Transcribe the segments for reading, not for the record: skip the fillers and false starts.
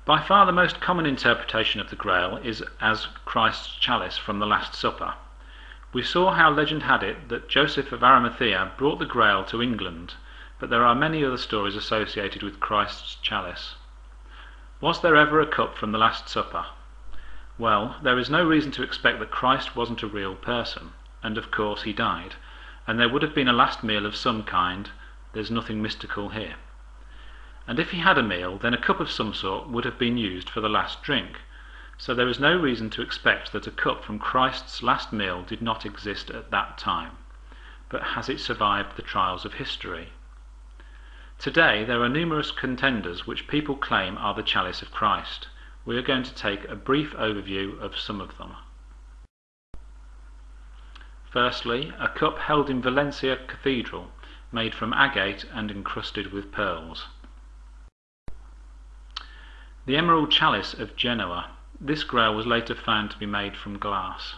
By far the most common interpretation of the Grail is as Christ's chalice from the Last Supper. We saw how legend had it that Joseph of Arimathea brought the Grail to England, but there are many other stories associated with Christ's chalice. Was there ever a cup from the Last Supper? Well, there is no reason to expect that Christ wasn't a real person, and of course he died, and there would have been a last meal of some kind. There's nothing mystical here. And if he had a meal, then a cup of some sort would have been used for the last drink, so there is no reason to expect that a cup from Christ's last meal did not exist at that time. But has it survived the trials of history? Today there are numerous contenders which people claim are the chalice of Christ. We are going to take a brief overview of some of them. Firstly, a cup held in Valencia Cathedral, made from agate and encrusted with pearls. The Emerald Chalice of Genoa. This Grail was later found to be made from glass.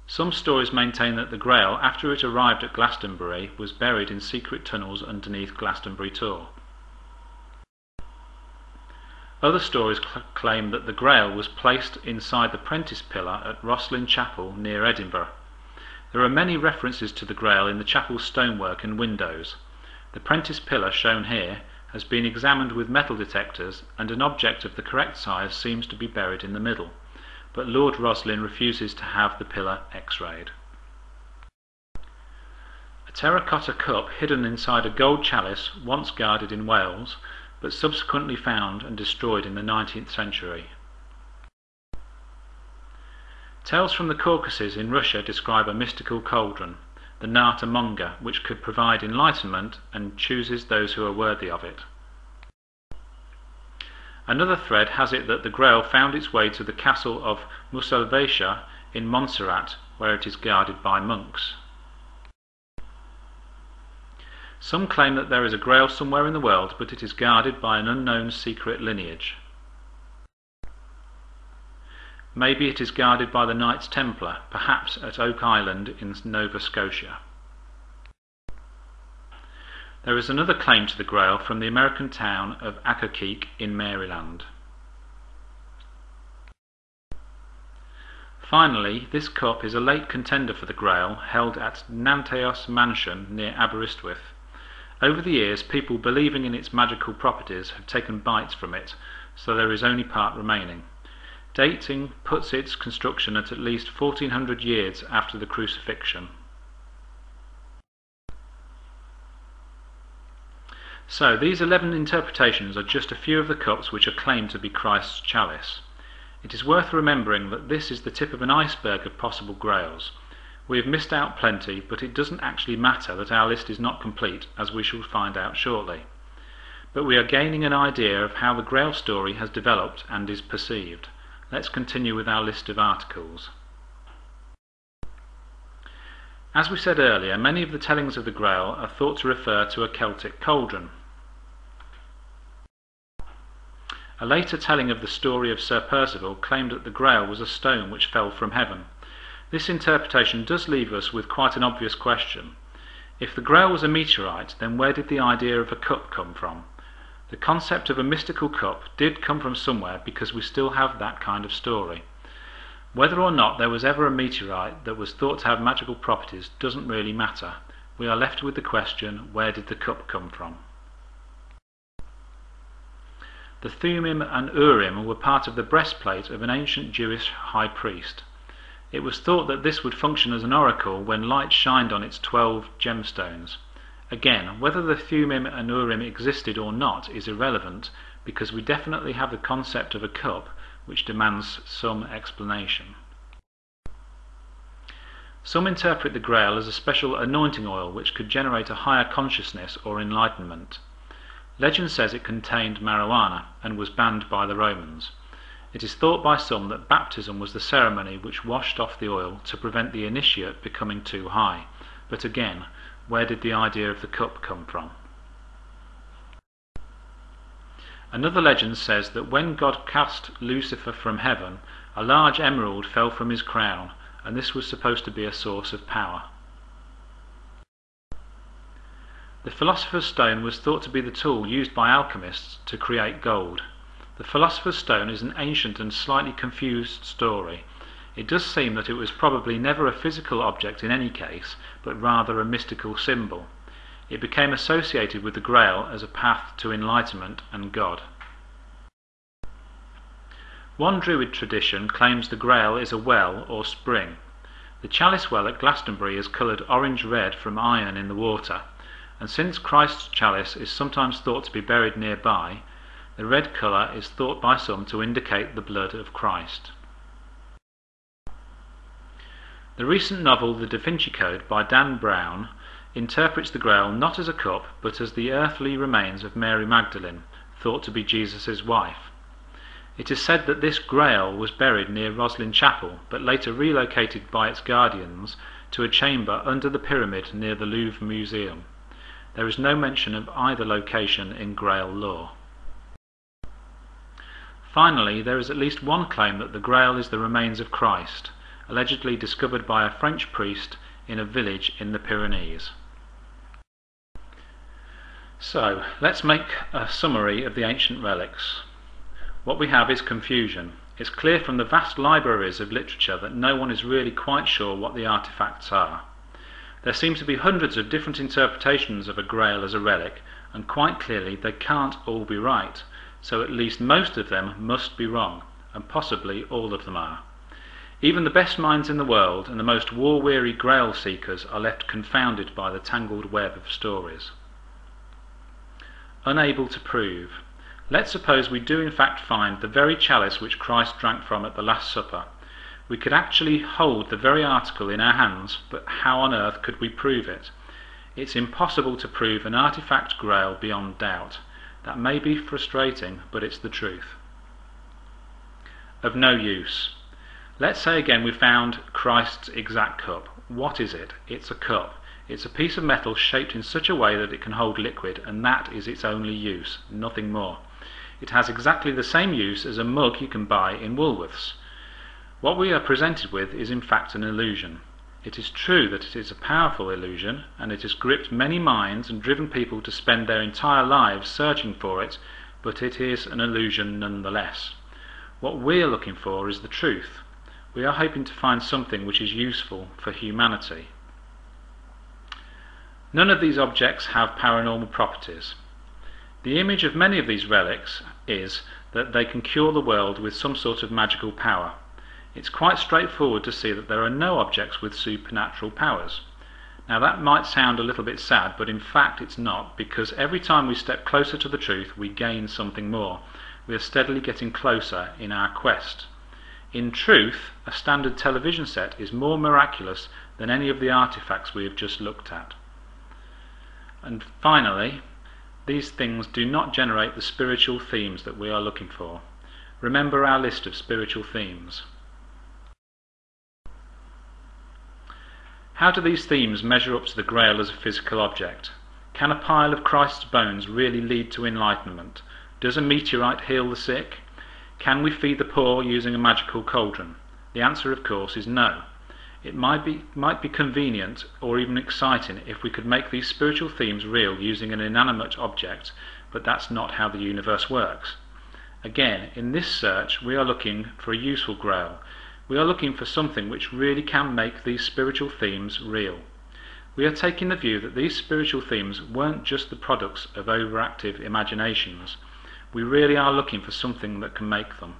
Some stories maintain that the Grail, after it arrived at Glastonbury, was buried in secret tunnels underneath Glastonbury Tor. Other stories claim that the Grail was placed inside the Prentice Pillar at Rosslyn Chapel near Edinburgh. There are many references to the Grail in the chapel's stonework and windows. The Prentice Pillar, shown here, has been examined with metal detectors, and an object of the correct size seems to be buried in the middle, but Lord Rosslyn refuses to have the pillar x-rayed. A terracotta cup hidden inside a gold chalice, once guarded in Wales, but subsequently found and destroyed in the 19th century. Tales from the Caucasus in Russia describe a mystical cauldron, the Nata Monga, which could provide enlightenment and chooses those who are worthy of it. Another thread has it that the Grail found its way to the castle of Musalvesha in Montserrat, where it is guarded by monks. Some claim that there is a Grail somewhere in the world, but it is guarded by an unknown secret lineage. Maybe it is guarded by the Knights Templar, perhaps at Oak Island in Nova Scotia. There is another claim to the Grail from the American town of Accokeek in Maryland. Finally, this cup is a late contender for the Grail, held at Nanteos Mansion near Aberystwyth. Over the years, people believing in its magical properties have taken bites from it, so there is only part remaining. Dating puts its construction at least 1400 years after the crucifixion. So these 11 interpretations are just a few of the cups which are claimed to be Christ's chalice. It is worth remembering that this is the tip of an iceberg of possible Grails. We have missed out plenty, but it doesn't actually matter that our list is not complete, as we shall find out shortly. But we are gaining an idea of how the Grail story has developed and is perceived. Let's continue with our list of articles. As we said earlier, many of the tellings of the Grail are thought to refer to a Celtic cauldron. A later telling of the story of Sir Percival claimed that the Grail was a stone which fell from heaven. This interpretation does leave us with quite an obvious question. If the Grail was a meteorite, then where did the idea of a cup come from? The concept of a mystical cup did come from somewhere, because we still have that kind of story. Whether or not there was ever a meteorite that was thought to have magical properties doesn't really matter. We are left with the question, where did the cup come from? The Thummim and Urim were part of the breastplate of an ancient Jewish high priest. It was thought that this would function as an oracle when light shined on its 12 gemstones. Again, whether the Thummim and Urim existed or not is irrelevant, because we definitely have the concept of a cup, which demands some explanation. Some interpret the Grail as a special anointing oil which could generate a higher consciousness or enlightenment. Legend says it contained marijuana and was banned by the Romans. It is thought by some that baptism was the ceremony which washed off the oil to prevent the initiate becoming too high, but again, where did the idea of the cup come from? Another legend says that when God cast Lucifer from heaven, a large emerald fell from his crown, and this was supposed to be a source of power. The Philosopher's Stone was thought to be the tool used by alchemists to create gold. The Philosopher's Stone is an ancient and slightly confused story. It does seem that it was probably never a physical object in any case, but rather a mystical symbol. It became associated with the Grail as a path to enlightenment and God. One Druid tradition claims the Grail is a well or spring. The chalice well at Glastonbury is coloured orange-red from iron in the water, and since Christ's chalice is sometimes thought to be buried nearby, the red colour is thought by some to indicate the blood of Christ. The recent novel The Da Vinci Code by Dan Brown interprets the Grail not as a cup but as the earthly remains of Mary Magdalene, thought to be Jesus' wife. It is said that this Grail was buried near Roslin Chapel, but later relocated by its guardians to a chamber under the pyramid near the Louvre Museum. There is no mention of either location in Grail lore. Finally, there is at least one claim that the Grail is the remains of Christ, allegedly discovered by a French priest in a village in the Pyrenees. So, let's make a summary of the ancient relics. What we have is confusion. It's clear from the vast libraries of literature that no one is really quite sure what the artefacts are. There seem to be hundreds of different interpretations of a Grail as a relic, and quite clearly they can't all be right, so at least most of them must be wrong, and possibly all of them are. Even the best minds in the world and the most war-weary Grail seekers are left confounded by the tangled web of stories. Unable to prove. Let's suppose we do in fact find the very chalice which Christ drank from at the Last Supper. We could actually hold the very article in our hands, but how on earth could we prove it? It's impossible to prove an artifact Grail beyond doubt. That may be frustrating, but it's the truth. Of no use. Let's say again we found Christ's exact cup. What is it? It's a cup. It's a piece of metal shaped in such a way that it can hold liquid, and that is its only use, nothing more. It has exactly the same use as a mug you can buy in Woolworths. What we are presented with is in fact an illusion. It is true that it is a powerful illusion, and it has gripped many minds and driven people to spend their entire lives searching for it, but it is an illusion nonetheless. What we are looking for is the truth. We are hoping to find something which is useful for humanity. None of these objects have paranormal properties. The image of many of these relics is that they can cure the world with some sort of magical power. It's quite straightforward to see that there are no objects with supernatural powers. Now that might sound a little bit sad, but in fact it's not, because every time we step closer to the truth we gain something more. We are steadily getting closer in our quest. In truth, a standard television set is more miraculous than any of the artifacts we have just looked at. And finally, these things do not generate the spiritual themes that we are looking for. Remember our list of spiritual themes. How do these themes measure up to the Grail as a physical object? Can a pile of Christ's bones really lead to enlightenment? Does a meteorite heal the sick? Can we feed the poor using a magical cauldron? The answer, of course, is no. It might be convenient or even exciting if we could make these spiritual themes real using an inanimate object, but that's not how the universe works. Again, in this search we are looking for a useful Grail. We are looking for something which really can make these spiritual themes real. We are taking the view that these spiritual themes weren't just the products of overactive imaginations. We really are looking for something that can make them.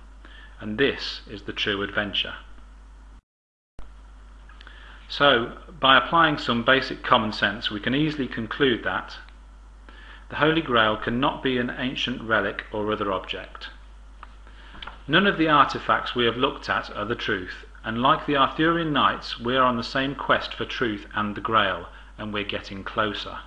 And this is the true adventure. So, by applying some basic common sense, we can easily conclude that the Holy Grail cannot be an ancient relic or other object. None of the artifacts we have looked at are the truth, and like the Arthurian knights, we are on the same quest for truth and the Grail, and we're getting closer.